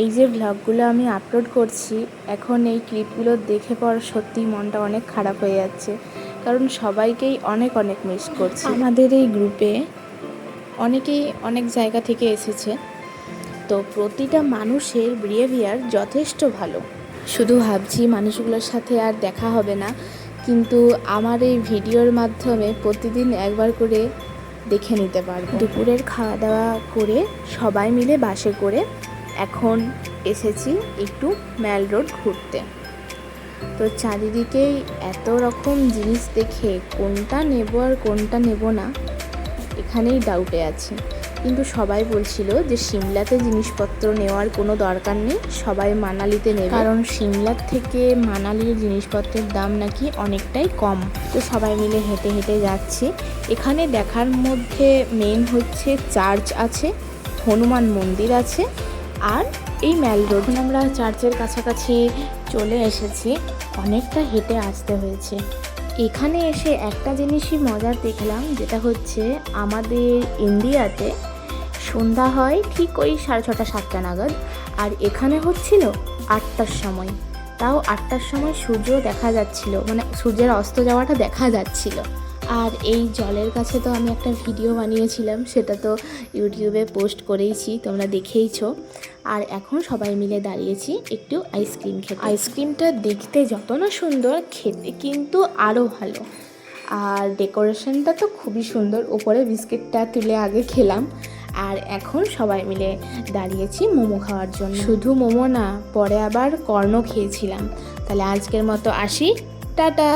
এই যে ব্লগগুলো আমি আপলোড করছি, এখন এই ক্লিপগুলো দেখে পর সত্যি মনটা অনেক খারাপ হয়ে যাচ্ছে, কারণ সবাইকেই অনেক অনেক মিস করছি। আমাদের এই গ্রুপে অনেকেই অনেক জায়গা থেকে এসেছে, তো প্রতিটা মানুষের বিহেভিয়ার যথেষ্ট ভালো। শুধু ভাবছি মানুষগুলোর সাথে আর দেখা হবে না, কিন্তু আমার এই ভিডিওর মাধ্যমে প্রতিদিন একবার করে দেখে নিতে পারবো। দুপুরের খাওয়া দাওয়া করে সবাই মিলে বাসে করে এখন এসেছি একটু ম্যাল রোড ঘুরতে। তো চারিদিকেই এত রকম জিনিস দেখে কোনটা নেব আর কোনটা নেব না এখানেই ডাউটে আছি। কিন্তু সবাই বলছিল যে সিমলাতে জিনিসপত্র নেওয়ার কোনো দরকার নেই, সবাই মানালিতে নেবে, কারণ সিমলার থেকে মানালির জিনিসপত্রের দাম নাকি অনেকটাই কম। তো সবাই মিলে হেঁটে হেঁটে যাচ্ছি। এখানে দেখার মধ্যে মেন হচ্ছে চার্চ আছে, হনুমান মন্দির আছে, আর এই ম্যাল রোড। আমরা চার্চের কাছাকাছি চলে এসেছি, অনেকটা হেঁটে আসতে হয়েছে। এখানে এসে একটা জিনিসই মজার দেখলাম, যেটা হচ্ছে আমাদের ইন্ডিয়াতে সন্ধ্যা হয় ঠিক ওই 6:30 7টা নাগাদ, আর এখানে হচ্ছিল 8টার সময়। তাও 8টার সময় সূর্য দেখা যাচ্ছিল, মানে সূর্যের অস্ত যাওয়াটা দেখা যাচ্ছিল। আর এই জলের কাছে তো আমি একটা ভিডিও বানিয়েছিলাম, সেটা তো ইউটিউবে পোস্ট করেইছি, তোমরা দেখেইছো। আর এখন সবাই মিলে দাঁড়িয়েছি একটু আইসক্রিম খেতে। আইসক্রিমটা দেখতে যত না সুন্দর, খেতে কিন্তু আরও ভালো। আর ডেকোরেশনটা তো খুবই সুন্দর। ওপরে বিস্কিটটা তুলে আগে খেলাম, আর এখন সবাই মিলে দাঁড়িয়েছি মোমো খাওয়ার জন্য। শুধু মোমো না, পরে আবার কর্ন খেয়েছিলাম। তাহলে আজকের মতো আসি, টাটা।